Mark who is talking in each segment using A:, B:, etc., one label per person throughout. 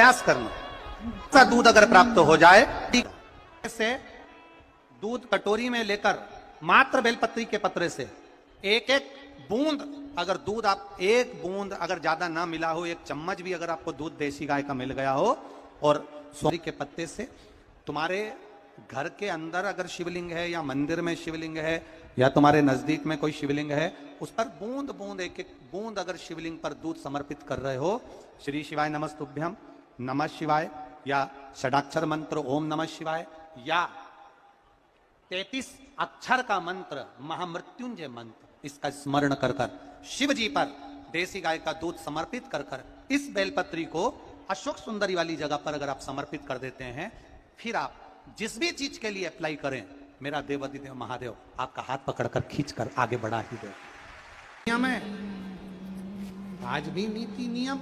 A: प्रयास करना। ऐसा दूध अगर प्राप्त हो जाए, से दूध कटोरी में लेकर मात्र बेलपत्री के पत्रे से एक एक बूंद, अगर दूध आप एक बूंद अगर ज्यादा ना मिला हो, एक चम्मच भी अगर आपको दूध देसी गाय का मिल गया हो, और सोरी के पत्ते से तुम्हारे घर के अंदर अगर शिवलिंग है या मंदिर में शिवलिंग है या तुम्हारे नजदीक में कोई शिवलिंग है, उस पर बूंद बूंद एक एक बूंद अगर शिवलिंग पर दूध समर्पित कर रहे हो, श्री शिवाय नमस्तुभ्यम, नमः शिवाय, या षडाक्षर मंत्र ओम नमः शिवाय, या 33 अक्षर का मंत्र महामृत्युंजय मंत्र, इसका स्मरण कर कर शिव जी पर देसी गाय का दूध समर्पित कर कर इस बेलपत्री को अशोक सुंदरी वाली जगह पर अगर आप समर्पित कर देते हैं, फिर आप जिस भी चीज के लिए अप्लाई करें, मेरा देवाधिदेव महादेव आपका हाथ पकड़कर खींचकर आगे बढ़ा ही दे। नियम है, आज भी नीति नियम।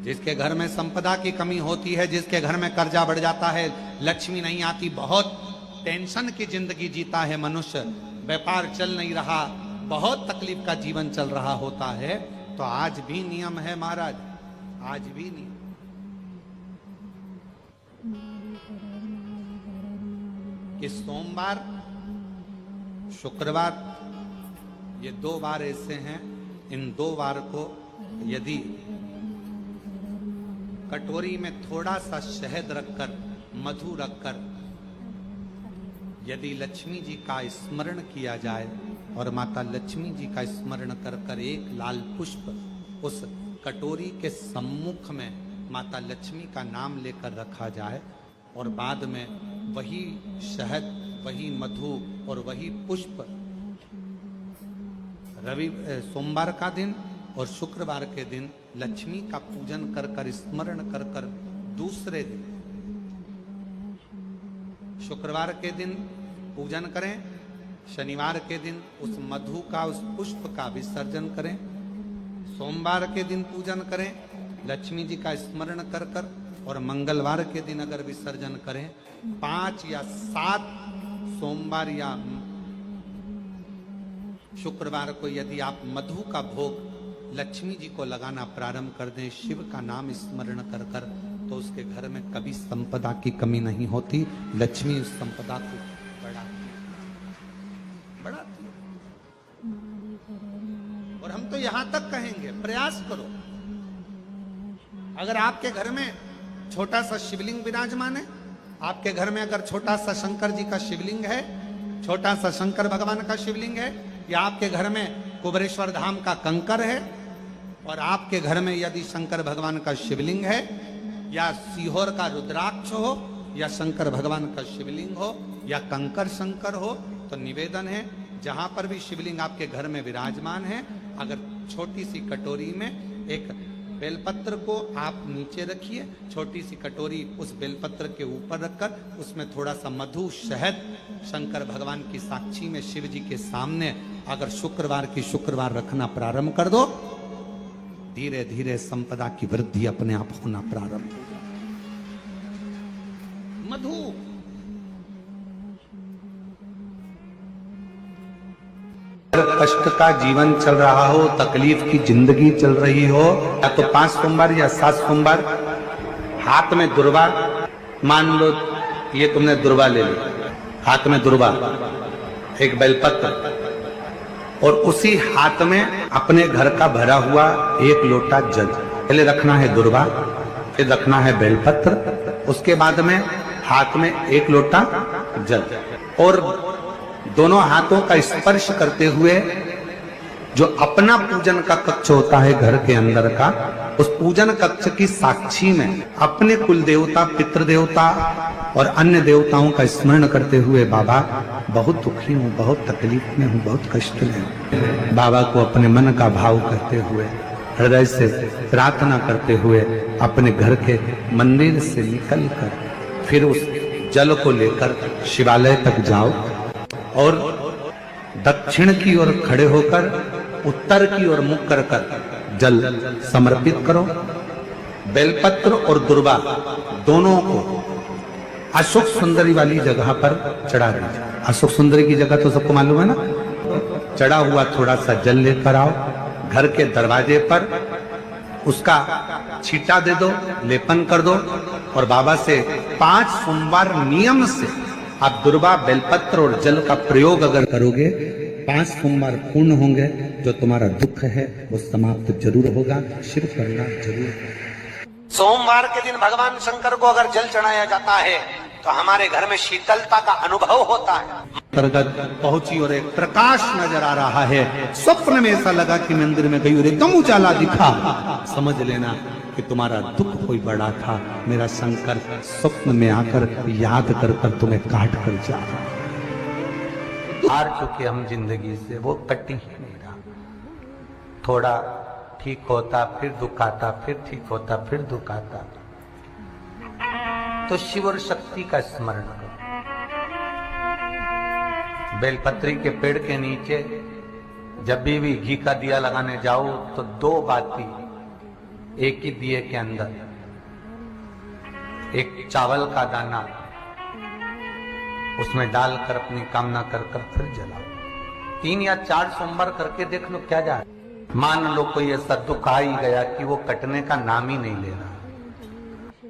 A: जिसके घर में संपदा की कमी होती है, जिसके घर में कर्जा बढ़ जाता है, लक्ष्मी नहीं आती, बहुत टेंशन की जिंदगी जीता है मनुष्य, व्यापार चल नहीं रहा, बहुत तकलीफ का जीवन चल रहा होता है, तो आज भी नियम है महाराज, आज भी नियम। कि सोमवार शुक्रवार ये 2 बार ऐसे हैं, इन 2 बार को यदि कटोरी में थोड़ा सा शहद रखकर, मधु रखकर यदि लक्ष्मी जी का स्मरण किया जाए और माता लक्ष्मी जी का स्मरण कर कर एक लाल पुष्प उस कटोरी के सम्मुख में माता लक्ष्मी का नाम लेकर रखा जाए, और बाद में वही शहद, वही मधु और वही पुष्प सोमवार का दिन और शुक्रवार के दिन लक्ष्मी का पूजन कर कर, स्मरण कर कर, दूसरे दिन शुक्रवार के दिन पूजन करें, शनिवार के दिन उस मधु का, उस पुष्प का विसर्जन करें, सोमवार के दिन पूजन करें लक्ष्मी जी का स्मरण कर कर, और मंगलवार के दिन अगर विसर्जन करें, 5 या 7 सोमवार या शुक्रवार को यदि आप मधु का भोग लक्ष्मी जी को लगाना प्रारंभ कर दें, शिव का नाम स्मरण कर कर, तो उसके घर में कभी संपदा की कमी नहीं होती, लक्ष्मी उस संपदा को बढ़ाती है। और हम तो यहां तक कहेंगे, प्रयास करो, अगर आपके घर में छोटा सा शिवलिंग विराजमान है, आपके घर में अगर छोटा सा शंकर जी का शिवलिंग है, छोटा सा शंकर भगवान का शिवलिंग है, या आपके घर में कुबेरेश्वर धाम का कंकर है, और आपके घर में यदि शंकर भगवान का शिवलिंग है, या सीहोर का रुद्राक्ष हो, या शंकर भगवान का शिवलिंग हो, या कंकर शंकर हो, तो निवेदन है, जहां पर भी शिवलिंग आपके घर में विराजमान है, अगर छोटी सी कटोरी में एक बेलपत्र को आप नीचे रखिए, छोटी सी कटोरी उस बेलपत्र के ऊपर रखकर उसमें थोड़ा सा मधु, शहद, शंकर भगवान की साक्षी में शिव जी के सामने अगर शुक्रवार की शुक्रवार रखना प्रारंभ कर दो, धीरे धीरे संपदा की वृद्धि अपने आप होना प्रारंभ होगा। मधु कष्ट का जीवन चल रहा हो, तकलीफ की जिंदगी चल रही हो, या तो 5 सोमवार या 7 सोमवार हाथ में दुर्वा, मान लो ये तुमने दुर्वा ले ली, हाथ में दुर्वा, एक बेलपत्र, और उसी हाथ में अपने घर का भरा हुआ 1 लोटा जल, पहले रखना है दुर्वा, फिर रखना है बेलपत्र, उसके बाद में हाथ में 1 लोटा जल, और दोनों हाथों का स्पर्श करते हुए जो अपना पूजन का कक्ष होता है घर के अंदर का, उस पूजन कक्ष की साक्षी में अपने कुल देवता, पितृ देवता और अन्य देवताओं का स्मरण करते हुए, बाबा बहुत दुखी हूँ, बहुत तकलीफ में हूँ, बहुत कष्ट में हूँ, बाबा को अपने मन का भाव करते हुए, हृदय से प्रार्थना करते हुए अपने घर के मंदिर से निकल कर फिर उस जल को लेकर शिवालय तक जाओ, और दक्षिण की ओर खड़े होकर उत्तर की ओर मुख कर कर जल समर्पित करो। बेलपत्र और दुर्वा दोनों को अशोक सुंदरी वाली जगह पर चढ़ा दीजिए। अशोक सुंदरी की जगह तो सबको मालूम है ना। चढ़ा हुआ थोड़ा सा जल लेकर आओ, घर के दरवाजे पर उसका छींटा दे दो, लेपन कर दो और बाबा से 5 सोमवार नियम से आप दुर्वा, बेलपत्र और जल का प्रयोग अगर करोगे, 5 सोमवार पूर्ण होंगे, जो तुम्हारा दुख है वो समाप्त जरूर होगा। शिव करना जरूर। सोमवार के दिन भगवान शंकर को अगर जल चढ़ाया जाता है तो हमारे घर में शीतलता का अनुभव होता है। अंतर्गत पहुंची और एक प्रकाश नजर आ रहा है। स्वप्न में ऐसा लगा कि मंदिर में गई और एकदम उजाला दिखा। समझ लेना कि तुम्हारा दुख कोई बड़ा था। मेरा शंकर स्वप्न में आकर याद कर कर तुम्हें काट कर जा रहा। हार चुके हम जिंदगी से, वो कटी ही नहीं रहा। थोड़ा ठीक होता फिर दुख आता, फिर ठीक होता फिर दुख आता। तो शिव और शक्ति का स्मरण करो। बेलपत्री के पेड़ के नीचे जब भी घी का दिया लगाने जाओ तो 2 बाती एक ही दिए के अंदर, एक चावल का दाना उसमें डालकर अपनी कामना कर कर फिर जलाओ। 3 या 4 सोमवार करके देख लो क्या जा। मान लो कोई ऐसा दुख आ ही गया कि वो कटने का नाम ही नहीं ले रहा।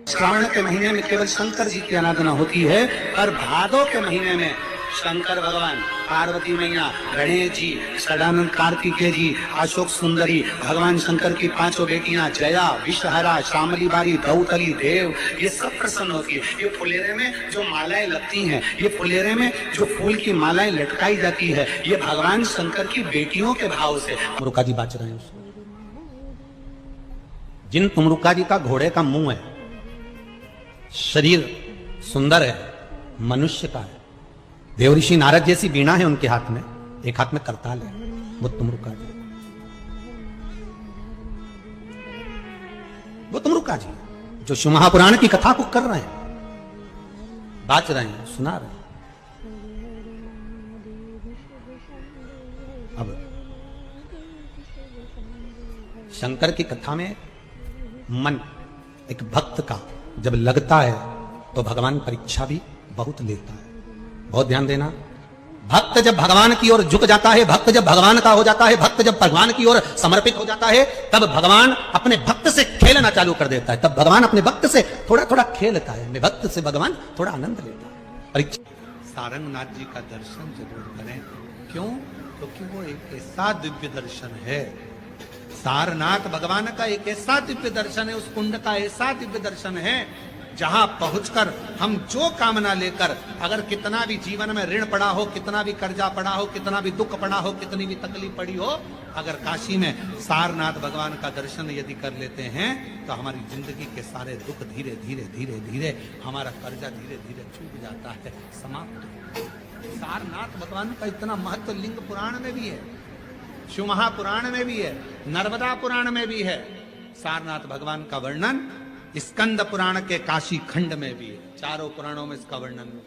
A: श्रावण के महीने में केवल शंकर जी की आराधना होती है और भादों के महीने में शंकर भगवान, पार्वती मैया, गणेश जी, सदानंद कार्तिकेय जी, अशोक सुंदरी, भगवान शंकर की 5 बेटियां जया, विषहरा, श्यामली बारी, दौतली, देव, ये सब प्रसन्न होती है। ये फुलेरे में जो मालाएं लगती हैं, ये फुलेरे में जो फूल की मालाएं लटकाई जाती है, ये भगवान शंकर की बेटियों के भाव से तुमरुका जी बाच रहे हैं। जिन तुमरुका जी का घोड़े का मुंह है, शरीर सुंदर है, मनुष्य का है, देवऋषि नारद जैसी वीणा है उनके हाथ में, एक हाथ में करताल है, वो तुमरुका जी, वो तुमरुका जी जो शिव महापुराण की कथा को कर रहे हैं, बाच रहे हैं, सुना रहे हैं। अब शंकर की कथा में मन एक भक्त का जब लगता है तो भगवान परीक्षा भी बहुत लेता है। बहुत ध्यान देना, भक्त जब भगवान की ओर झुक जाता है, भक्त जब भगवान का हो जाता है, भक्त जब भगवान की ओर समर्पित हो जाता है, तब भगवान अपने भक्त से खेलना चालू कर देता है। तब भगवान अपने भक्त से थोड़ा थोड़ा खेलता है, अपने भक्त से भगवान थोड़ा आनंद लेता है। परीक्षा सारंगनाथ जी का दर्शन जरूर करें। क्यों? क्योंकि वो एक ऐसा दिव्य दर्शन है। सारनाथ भगवान का एक ऐसा दिव्य दर्शन है, उस कुंड का ऐसा दिव्य दर्शन है जहां पहुंचकर हम जो कामना लेकर, अगर कितना भी जीवन में ऋण पड़ा हो, कितना भी कर्जा पड़ा हो, कितना भी दुख पड़ा हो, कितनी भी तकलीफ पड़ी हो, अगर काशी में सारनाथ भगवान का दर्शन यदि कर लेते हैं तो हमारी जिंदगी के सारे दुख धीरे धीरे धीरे धीरे, हमारा कर्जा धीरे धीरे छूट जाता है, समाप्त। सारनाथ भगवान का इतना महत्व लिंग पुराण में भी है, शिव महापुराण में भी है, नर्मदा पुराण में भी है। सारनाथ भगवान का वर्णन स्कंद पुराण के काशी खंड में भी है। चारों पुराणों में इसका वर्णन है।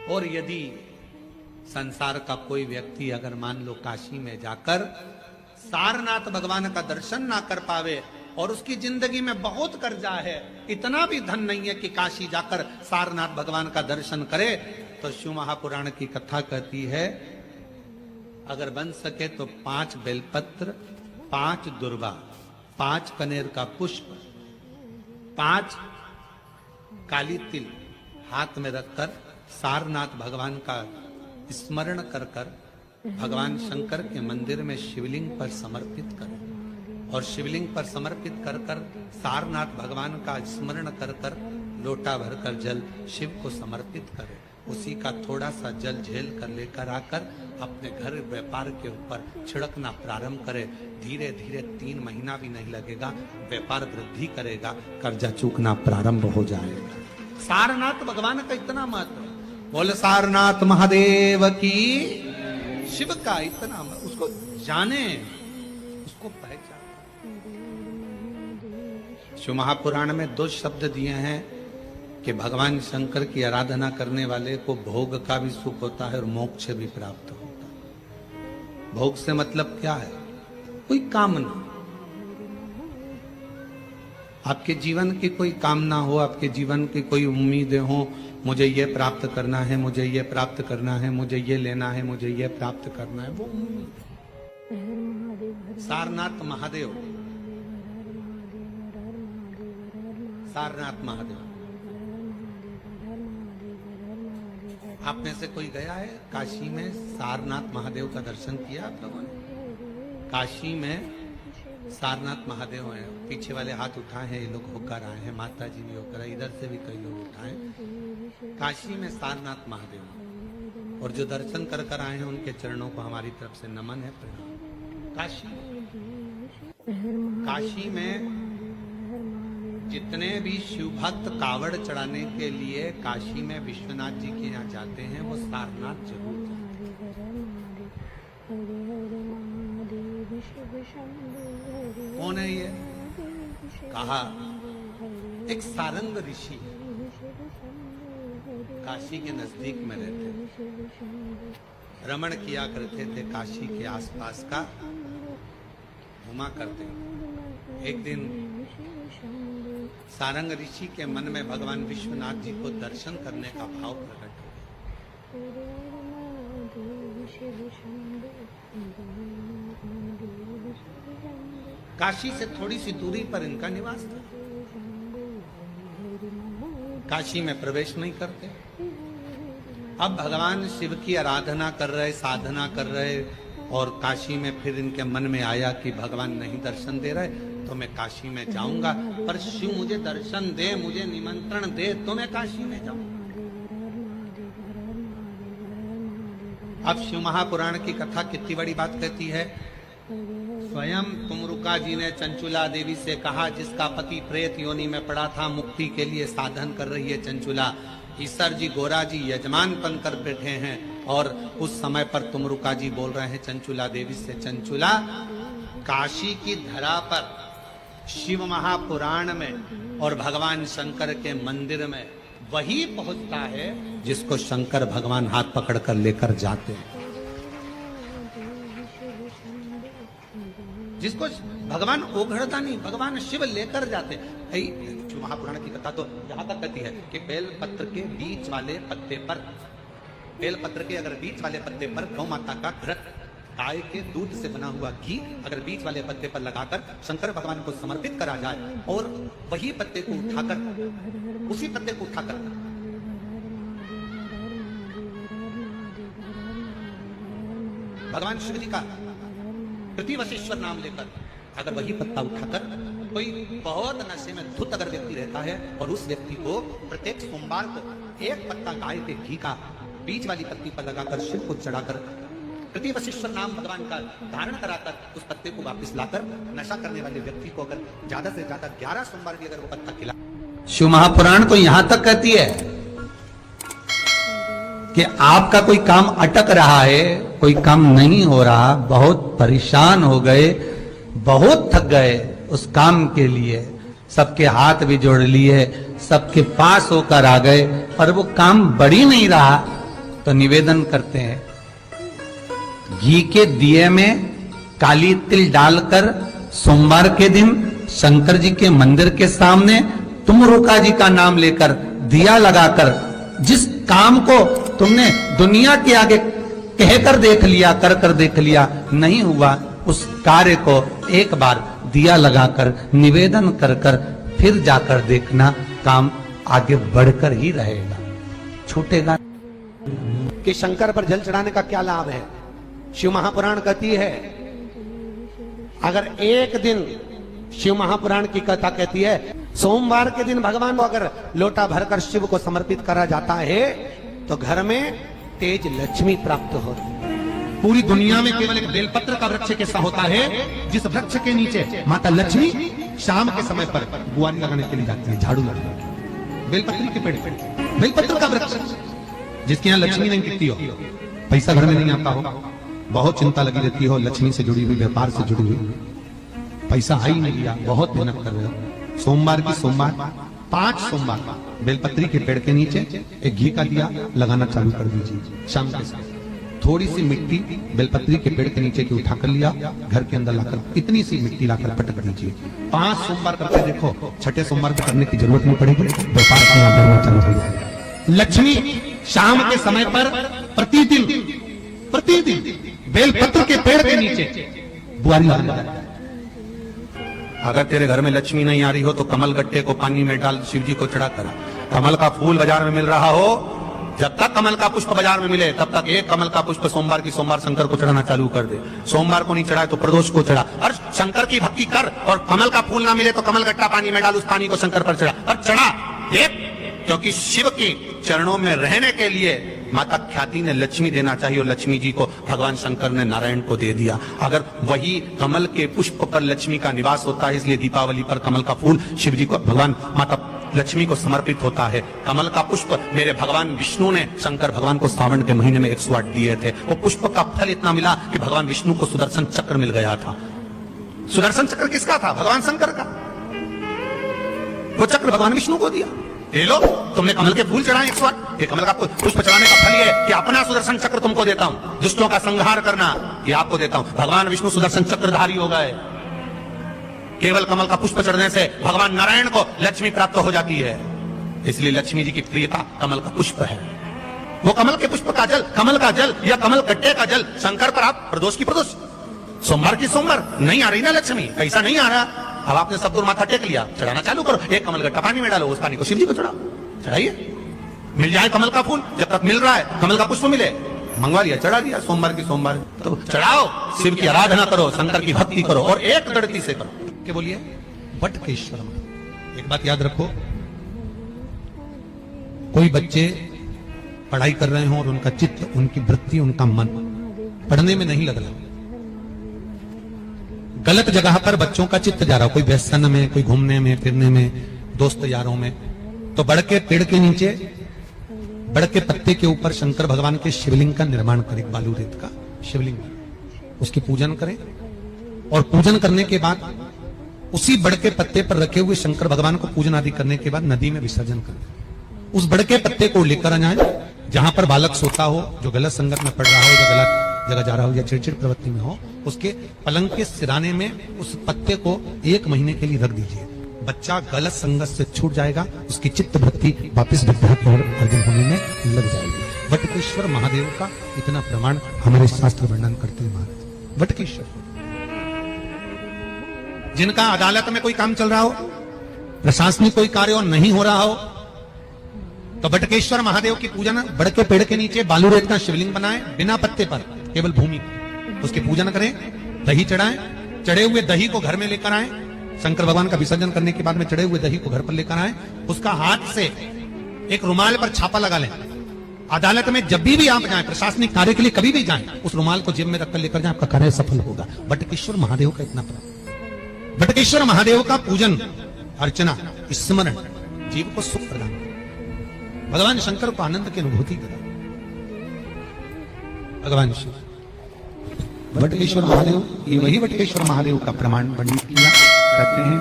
A: और यदि संसार का कोई व्यक्ति अगर मान लो काशी में जाकर सारनाथ भगवान का दर्शन ना कर पावे और उसकी जिंदगी में बहुत कर्जा है, इतना भी धन नहीं है कि काशी जाकर सारनाथ भगवान का दर्शन करे, तो शिव महापुराण की कथा कहती है अगर बन सके तो 5 बेलपत्र, 5 दुर्वा, 5 कनेर का पुष्प, 5 काली तिल हाथ में रखकर सारनाथ भगवान का स्मरण कर कर भगवान शंकर के मंदिर में शिवलिंग पर समर्पित करें। और शिवलिंग पर समर्पित कर कर सारनाथ भगवान का स्मरण कर कर लोटा भरकर जल शिव को समर्पित करें। उसी का थोड़ा सा जल झेल कर लेकर आकर अपने घर व्यापार के ऊपर छिड़कना प्रारंभ करे। धीरे धीरे 3 महीना भी नहीं लगेगा, व्यापार वृद्धि करेगा, कर्जा चूकना प्रारंभ हो जाएगा। सारनाथ भगवान का इतना महत्व, बोल सारनाथ महादेव की, शिव का इतना, उसको जाने, उसको पहचान। शिव महापुराण में 2 शब्द दिए हैं कि भगवान शंकर की आराधना करने वाले को भोग का भी सुख होता है और मोक्ष भी प्राप्त होता है। भोग से मतलब क्या है? कोई कामना, आपके जीवन की कोई कामना हो, आपके जीवन की कोई उम्मीदें हो, मुझे ये प्राप्त करना है, मुझे ये प्राप्त करना है, मुझे ये लेना है, मुझे ये प्राप्त करना है, वो उम्मीद। सारनाथ महादेव, सारनाथ महादेव। आप में से कोई गया है काशी में? सारनाथ महादेव का दर्शन किया आप लोगों ने? काशी में सारनाथ महादेव हैं। पीछे वाले हाथ उठाए हैं, ये लोग होकर आए हैं, माता जी भी होकर आए, इधर से भी कई लोग उठाए। काशी में सारनाथ महादेव, और जो दर्शन कर कर आए हैं उनके चरणों को हमारी तरफ से नमन है, प्रणाम। काशी में जितने भी शिव भक्त कावड़ चढ़ाने के लिए काशी में विश्वनाथ जी के यहाँ जाते हैं, वो सारनाथ जरूर जाते हैं। कौन है ये? कहा एक सारंग ऋषि काशी के नजदीक में रहते, भ्रमण किया करते थे, काशी के आसपास का घुमा करते। एक दिन सारंग ऋषि के मन में भगवान विश्वनाथ जी को दर्शन करने का भाव प्रकट हो गया। काशी से थोड़ी सी दूरी पर इनका निवास था। काशी में प्रवेश नहीं करते। अब भगवान शिव की आराधना कर रहे, साधना कर रहे, और काशी में फिर इनके मन में आया कि भगवान नहीं दर्शन दे रहे तो मैं काशी में जाऊंगा, पर शिव मुझे दर्शन दे, मुझे निमंत्रण दे तो मैं काशी में जाऊं। अब शिव महापुराण की कथा कितनी बड़ी बात कहती है। स्वयं तुमरुका जी ने चंचुला देवी से कहा, जिसका पति प्रेत योनि में पड़ा था, मुक्ति के लिए साधन कर रही है चंचुला। ईसर जी गोरा जी यजमान बनकर बैठे हैं, और उस समय पर तुमरुका जी बोल रहे हैं चंचुला देवी से, चंचुला काशी की धरा पर शिव महापुराण में और भगवान शंकर के मंदिर में वही पहुंचता है जिसको शंकर भगवान हाथ पकड़कर लेकर जाते हैं, जिसको भगवान ओघड़ता नहीं, भगवान शिव लेकर जाते हैं। शिव महापुराण की कथा तो यहाँ तक कहती है कि बेल पत्र के बीच वाले पत्ते पर, बेल पत्र के अगर बीच वाले पत्ते पर गौ माता का घृत, गाय के दूध से बना हुआ घी अगर बीच वाले पत्ते पर लगाकर शंकर भगवान को समर्पित करा जाए, और वही पत्ते को उठाकर, उसी पत्ते को उठाकर भगवान शिव जी का प्रतिवशेश्वर नाम लेकर, अगर वही पत्ता उठाकर कोई बहुत नशे में धुत अगर व्यक्ति रहता है, और उस व्यक्ति को प्रत्येक सोमवार को एक पत्ता गाय के घी का बीच वाली पत्ती पर लगाकर शिव को चढ़ाकर प्रतिवशेश्वर नाम भगवान का धारण कराकर उस पत्ते को वापस लाकर नशा करने वाले व्यक्ति को अगर ज्यादा से ज्यादा 11 सोमवार भी अगर वो पत्ता खिला। शिव महापुराण तो यहां तक कहती है कि आपका कोई काम अटक रहा है, कोई काम नहीं हो रहा, बहुत परेशान हो गए, बहुत थक गए उस काम के लिए, सबके हाथ भी जोड़ लिए, सबके पास होकर आ गए, और वो काम बढ़ ही नहीं रहा, तो निवेदन करते हैं घी के दिए में काली तिल डालकर सोमवार के दिन शंकर जी के मंदिर के सामने तुमरुका जी का नाम लेकर दिया लगाकर, जिस काम को तुमने दुनिया के आगे कहकर देख लिया, कर कर देख लिया, नहीं हुआ, उस कार्य को एक बार दिया लगाकर निवेदन कर कर फिर जाकर देखना, काम आगे बढ़कर ही रहेगा, छूटेगा। कि शंकर पर जल चढ़ाने का क्या लाभ है? शिव महापुराण कहती है, अगर एक दिन, शिव महापुराण की कथा कहती है, सोमवार के दिन भगवान को अगर लोटा भरकर शिव को समर्पित करा जाता है तो घर में तेज लक्ष्मी प्राप्त होती है। पूरी दुनिया में केवल एक बेलपत्र का वृक्ष कैसा होता है, जिस वृक्ष के नीचे माता लक्ष्मी शाम के समय पर बुआरी लगाने के लिए जाती है, झाड़ू लगाने। बेलपत्री के पेड़, बेलपत्र का वृक्ष, जिसके यहाँ लक्ष्मी नहीं टिकती हो, पैसा घर में नहीं आता हो, बहुत चिंता लगी रहती हो, लक्ष्मी से जुड़ी हुई, व्यापार से जुड़ी हुई, पैसा आ ही नहीं गया, बहुत मेहनत कर रहे हो, सोमवार की सोमवार 5 सोमवार बेलपत्री के पेड़ के नीचे एक घी का दिया लगाना चालू कर दीजिए। शाम के समय थोड़ी सी मिट्टी बेलपत्री के पेड़ के नीचे की उठाकर लिया, घर के अंदर लाकर इतनी सी मिट्टी लाकर पटक दीजिए। 5 सोमवार करके देखो, छठे सोमवार को करने की जरूरत नहीं पड़ेगी, व्यापार चालू हो जाएगा। लक्ष्मी शाम के समय पर प्रतिदिन बेलपत्र के पेड़ के नीचे बुआरी लगाने लगा। अगर तेरे घर में लक्ष्मी नहीं आ रही हो तो कमल गट्टे को पानी में डाल शिव जी को चढ़ा कर। कमल का फूल बाजार में मिल रहा हो, जब तक कमल का पुष्प बाजार में मिले तब तक एक कमल का पुष्प सोमवार की सोमवार शंकर को चढ़ाना चालू कर दे। सोमवार को नहीं चढ़ाए तो प्रदोष को चढ़ा, और शंकर की भक्ति कर। और कमल का फूल ना मिले तो कमल गट्टा पानी में डाल, उस पानी को शंकर पर चढ़ा और चढ़ा एक, क्योंकि शिव के चरणों में रहने के लिए माता ख्याति ने लक्ष्मी देना चाहिए, और लक्ष्मी जी को भगवान शंकर ने नारायण को दे दिया। अगर वही कमल के पुष्प पर लक्ष्मी का निवास होता है, इसलिए दीपावली पर कमल का फूल शिव जी को, भगवान माता लक्ष्मी को समर्पित होता है। कमल का पुष्प मेरे भगवान विष्णु ने शंकर भगवान को सावन के महीने में 108 दिए थे। वो पुष्प का फल इतना मिला कि भगवान विष्णु को सुदर्शन चक्र मिल गया था। सुदर्शन चक्र किसका था? भगवान शंकर का। वो चक्र भगवान विष्णु को दिया। ले लो, तुमने कमल के फूल चढ़ाए 108, ये कमल का पुष्प चढ़ाने का फल ये कि अपना सुदर्शन चक्र तुमको देता हूं, दुष्टों का संहार करना ये आपको देता हूं। भगवान विष्णु सुदर्शन चक्रधारी हो गए। केवल कमल का पुष्प चढ़ने से भगवान नारायण को लक्ष्मी प्राप्त हो जाती है, इसलिए लक्ष्मी जी की प्रियता कमल का पुष्प है। वो कमल के पुष्प का जल, कमल का जल या कमल गट्टे का जल शंकर पर आप प्रदोष की प्रदोष, सोमवार की सोमवार नहीं आ रही ना लक्ष्मी, कैसा नहीं आ रहा? अब आपने सब दूर माथा टेक लिया, चढ़ाना चालू करो। एक कमल गट्टा पानी में डालो, उस पानी को शिव जी को चढ़ाओ, चढ़ाइए। मिल जाए कमल का फूल, जब तक मिल रहा है कमल का पुष्प मिले, मंगवा लिया, चढ़ा दिया। सोमवार की सोमवार तो चढ़ाओ, शिव की आराधना करो, शंकर की भक्ति करो, और एक गणती से करो। क्या बोलिए? वटकेश्वर। एक बात याद रखो, कोई बच्चे पढ़ाई कर रहे हो और उनका चित्त, उनकी वृत्ति, उनका मन पढ़ने में नहीं लग रहा, गलत जगह पर बच्चों का चित्त जा रहा हो, कोई व्यसन में, कोई घूमने में फिरने में, दोस्त यारों में, तो बड़ के पेड़ के नीचे, बड़ के पत्ते के ऊपर शंकर भगवान के शिवलिंग का निर्माण करें, बालू रेत का शिवलिंग, उसकी पूजन करें। और पूजन करने के बाद उसी बड़ के पत्ते पर रखे हुए शंकर भगवान को पूजन आदि करने के बाद नदी में विसर्जन करें। उस बड़ के पत्ते को लेकर आ जाए, जहां पर बालक सोता हो, जो गलत संगत में पड़ रहा हो, जो गलत जगह जा रहा हो या चिड़चिड़ प्रवृत्ति में हो, उसके पलंग के सिराने में उस पत्ते को 1 महीने के लिए रख दीजिए। बच्चा गलत संगत से छूट जाएगा, उसकी चित्त वृत्ति वापिस विद्या की ओर अर्जन होने में लग जाएगी। वटकेश्वर महादेव का इतना प्रमाण हमारे शास्त्र वर्णन करते हैं। महाराज वटकेश्वर, जिनका अदालत में कोई काम चल रहा हो, प्रशासनिक कोई कार्य और नहीं हो रहा हो, तो वटकेश्वर महादेव की पूजन बड़ के पेड़ के नीचे बालू रेत का शिवलिंग बनाए, बिना पत्ते पर, केवल भूमि, उसकी पूजन करें, दही चढ़ाएं, चढ़े हुए दही को घर में लेकर आए, शंकर भगवान का विसर्जन करने के बाद में चढ़े हुए दही को घर पर लेकर आए, उसका हाथ से एक रुमाल पर छापा लगा लें। अदालत में जब भी आप जाएं, प्रशासनिक कार्य के लिए कभी भी जाएं, उस रुमाल को जेब में रखकर लेकर जाएं, आपका कार्य सफल होगा। वटकेश्वर महादेव का इतना प्रभाव। वटकेश्वर महादेव का पूजन, अर्चना, स्मरण जीव को सुख प्रदान करे, भगवान शंकर को आनंद की अनुभूति करा। भगवान शिव वटकेश्वर महादेव, ये वही वटकेश्वर महादेव का प्रमाण पंडित किया कहते हैं।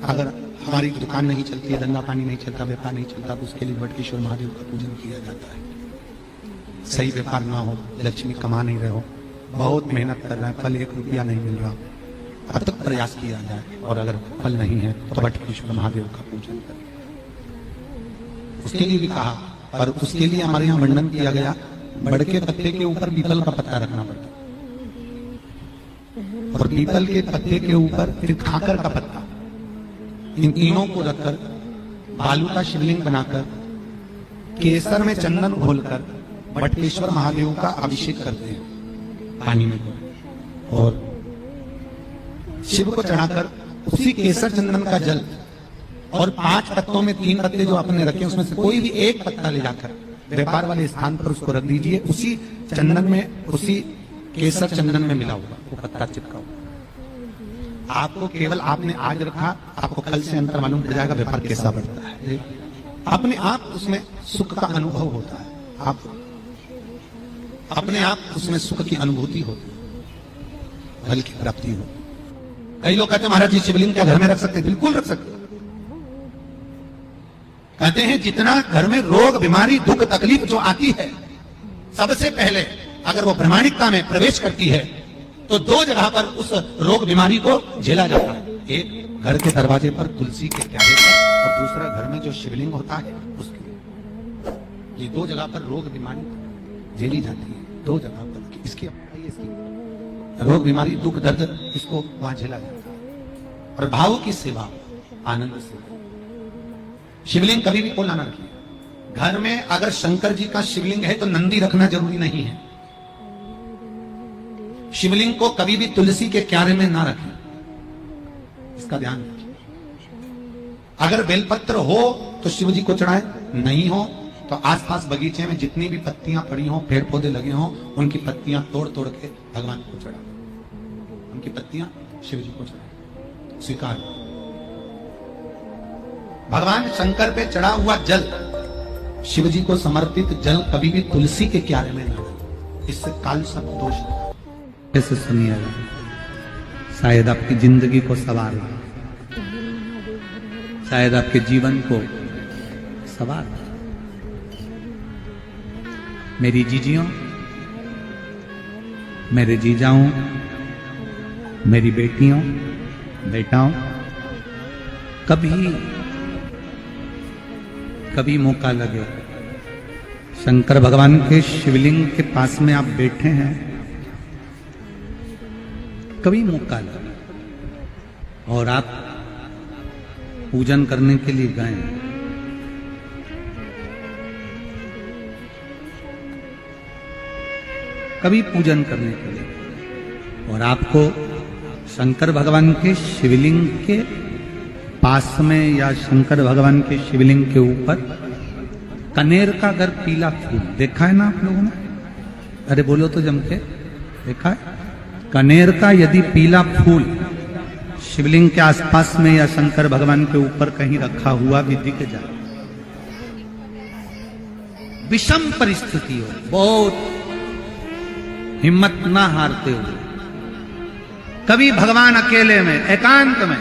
A: अगर हमारी दुकान नहीं चलती है, धंधा पानी नहीं चलता, व्यापार नहीं चलता, तो उसके लिए वटकेश्वर महादेव का पूजन किया जाता है। सही व्यापार ना हो, लक्ष्मी कमा नहीं रहे हो, बहुत मेहनत कर रहे हैं, फल 1 रुपया नहीं मिल रहा, अब तक प्रयास किया जाए, और अगर फल नहीं है तो वटकेश्वर महादेव का पूजन करें। उसके लिए भी कहा, और उसके लिए हमारे यहाँ वर्णन किया गया, बड़ के पत्ते के ऊपर पीपल का पत्ता रखना पड़ता, और पीपल के पत्ते के ऊपर फिर खाकर का पत्ता, इन तीनों को रखकर बालू का शिवलिंग बनाकर केसर में चंदन घोलकर वटकेश्वर महादेव का अभिषेक करते हैं पानी में, और शिव को चढ़ाकर उसी केसर चंदन का जल और 5 पत्तों में 3 पत्ते जो आपने रखे उसमें से कोई भी एक पत्ता ले जाकर व्यापार वाले स्थान पर उसको रख दीजिए। उसी चंदन में, उसी केसर चंदन में मिला हुआ वो पत्ता चिपका हुआ। आपको केवल आपने आज रखा, आपको कल से अंतर मालूम पड़ जाएगा व्यापार कैसा बढ़ता है। अपने आप उसमें सुख का अनुभव होता है, आप अपने आप उसमें सुख की अनुभूति होती है, फल की प्राप्ति होती है। कई लोग कहते हैं महाराज जी शिवलिंग क्या घर में रख सकते? बिल्कुल रख सकते। कहते हैं जितना घर में रोग, बीमारी, दुख, तकलीफ जो आती है, सबसे पहले अगर वो प्रामाणिकता में प्रवेश करती है तो 2 जगह पर उस रोग बीमारी को झेला जाता है। एक घर के दरवाजे पर तुलसी के प्याले पर, और दूसरा घर में जो शिवलिंग होता है उसके। ये 2 जगह पर रोग बीमारी झेली जाती है, 2 जगह पर। इसकी रोग बीमारी दुख दर्द इसको वहां झेला जाए। और भाव की सेवा आनंद से। शिवलिंग कभी भी पोला ना रखिए। घर में अगर शंकर जी का शिवलिंग है तो नंदी रखना जरूरी नहीं है। शिवलिंग को कभी भी तुलसी के क्यारे में ना रखें, इसका ध्यान रखिए। अगर बेलपत्र हो तो शिव जी को चढ़ाए, नहीं हो तो आसपास बगीचे में जितनी भी पत्तियां पड़ी हो, पेड़ पौधे लगे हो, उनकी पत्तियां तोड़ तोड़ के भगवान को चढ़ाए। उनकी पत्तियां शिव जी को चढ़ाए, स्वीकार। भगवान शंकर पे चढ़ा हुआ जल, शिव जी को समर्पित जल कभी भी तुलसी के क्यारे में ना, इससे काल सब दोष। ऐसे सुनिए, शायद आपकी जिंदगी को सवार, शायद आपके जीवन को सवार। मेरी जीजियों, मेरे जीजाओं, मेरी बेटियों, बेटाओं, कभी मौका लगे, शंकर भगवान के शिवलिंग के पास में आप बैठे हैं, कभी मौका लगे और आप पूजन करने के लिए गए, कभी पूजन करने के लिए, और आपको शंकर भगवान के शिवलिंग के पास में या शंकर भगवान के शिवलिंग के ऊपर कनेर का अगर पीला फूल देखा है ना आप लोगों ने? अरे बोलो तो जम के, देखा है? कनेर का यदि पीला फूल शिवलिंग के आसपास में या शंकर भगवान के ऊपर कहीं रखा हुआ भी दिख जाए, विषम परिस्थिति हो, बहुत हिम्मत ना हारते हुए, कभी भगवान अकेले में एकांत में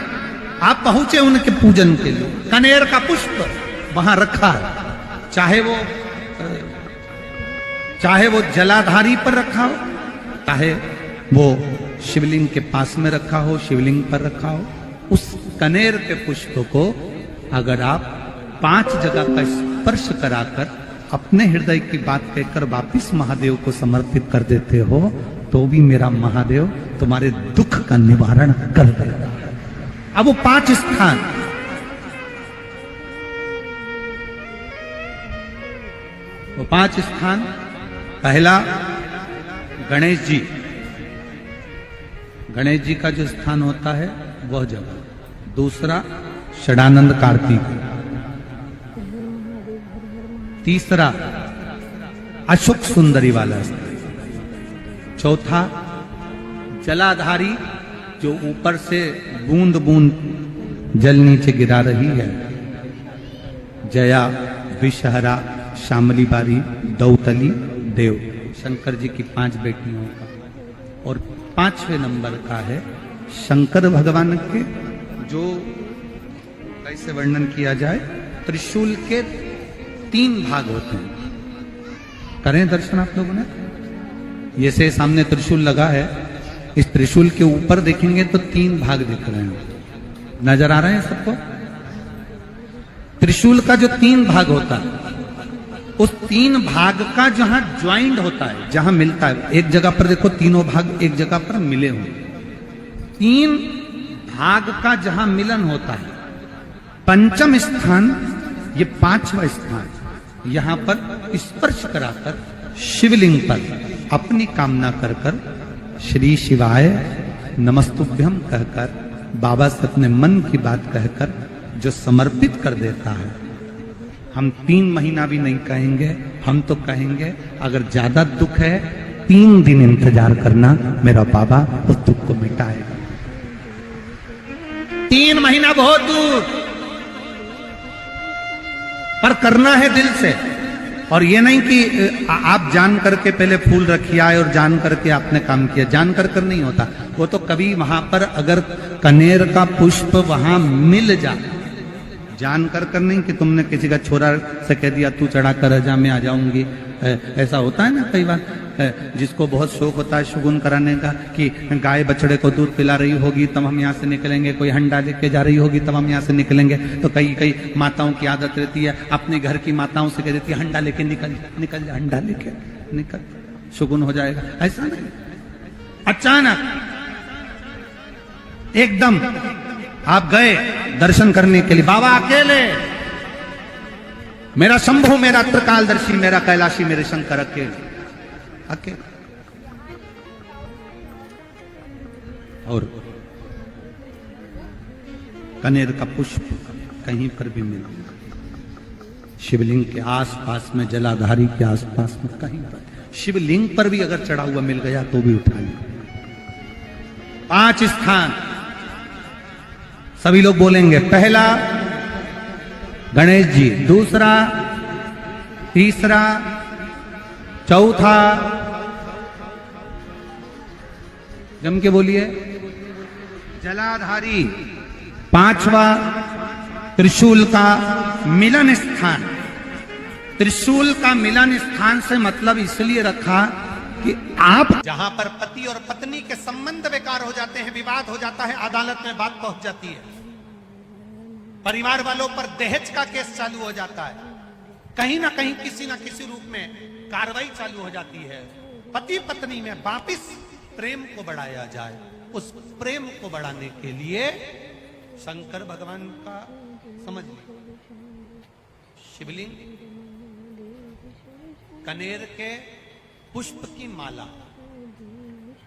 A: आप पहुंचे उनके पूजन के लिए, कनेर का पुष्प वहां रखा है, चाहे वो जलाधारी पर रखा हो, चाहे वो शिवलिंग के पास में रखा हो, शिवलिंग पर रखा हो, उस कनेर के पुष्प को अगर आप 5 जगह का स्पर्श कराकर अपने हृदय की बात कहकर वापिस महादेव को समर्पित कर देते हो, तो भी मेरा महादेव तुम्हारे दुख का निवारण कर देगा। अब वो 5 स्थान, वो 5 स्थान, पहला गणेश जी, गणेश जी का जो स्थान होता है वह जगह, दूसरा षडानंद कार्तिक, तीसरा अशोक सुंदरी वाला स्थान, चौथा जलाधारी जो ऊपर से बूंद बूंद जल नीचे गिरा रही है, जया, विषहरा, शामली बारी, दौतली, देव, शंकर जी की 5 बेटियों का। और 5वें नंबर का है शंकर भगवान के, जो कैसे वर्णन किया जाए, त्रिशूल के 3 भाग होते हैं। करें दर्शन आप लोगों ने? ये से सामने त्रिशूल लगा है, इस त्रिशूल के ऊपर देखेंगे तो 3 भाग दिख रहे हैं, नजर आ रहे हैं सबको? त्रिशूल का जो 3 भाग होता है, उस 3 भाग का जहां ज्वाइंट होता है, जहां मिलता है, एक जगह पर देखो तीनों भाग एक जगह पर मिले हुए, 3 भाग का जहां मिलन होता है, 5वां स्थान, ये 5वां स्थान, यहां पर स्पर्श कराकर शिवलिंग पर अपनी कामना कर कर श्री शिवाय नमस्तुभ्यम कहकर, बाबा से अपने मन की बात कहकर जो समर्पित कर देता है, हम 3 महीना भी नहीं कहेंगे, हम तो कहेंगे अगर ज्यादा दुख है 3 दिन इंतजार करना, मेरा बाबा उस दुख को मिटाएगा। 3 महीना बहुत दूर, पर करना है दिल से। और ये नहीं कि आप जान करके पहले फूल रखिए आए और जान करके आपने काम किया, जान कर नहीं होता वो तो। कभी वहां पर अगर कनेर का पुष्प वहां मिल जाए, जान कर नहीं कि तुमने किसी का छोरा से कह दिया तू चढ़ा कर जा, मैं आ जाऊंगी, ऐसा होता है ना कई बार, जिसको बहुत शौक होता है शगुन कराने का, कि गाय बछड़े को दूध पिला रही होगी तब हम यहाँ से निकलेंगे, कोई हंडा लेके जा रही होगी तब हम यहाँ से निकलेंगे। तो कई माताओं की आदत रहती है, अपने घर की माताओं से कह देती है हंडा लेके निकल जा, हंडा लेके निकल, शगुन हो जाएगा। ऐसा नहीं, अचानक एकदम आप गए दर्शन करने के लिए, बाबा अकेले, मेरा शंभु, मेरा त्रिकालदर्शी, मेरा कैलाशी, मेरे शंकर अकेले अकेले। और कनेर का पुष्प कहीं पर भी मिला, शिवलिंग के आसपास में, जलाधारी के आसपास में कहीं पर, शिवलिंग पर भी अगर चढ़ा हुआ मिल गया तो भी उठा लिया। 5 स्थान सभी लोग बोलेंगे। पहला गणेश जी, दूसरा, तीसरा, चौथा, जम के बोलिए, जलाधारी, 5वां त्रिशूल का मिलन स्थान। त्रिशूल का मिलन स्थान से मतलब इसलिए रखा कि आप जहां पर पति और पत्नी के संबंध बेकार हो जाते हैं, विवाद हो जाता है, अदालत में बात पहुंच जाती है, परिवार वालों पर दहेज का केस चालू हो जाता है, कहीं ना कहीं किसी ना किसी रूप में कार्रवाई चालू हो जाती है, पति पत्नी में वापिस प्रेम को बढ़ाया जाए, उस प्रेम को बढ़ाने के लिए शंकर भगवान का, समझ लीजिए, शिवलिंग, कनेर के पुष्प की माला,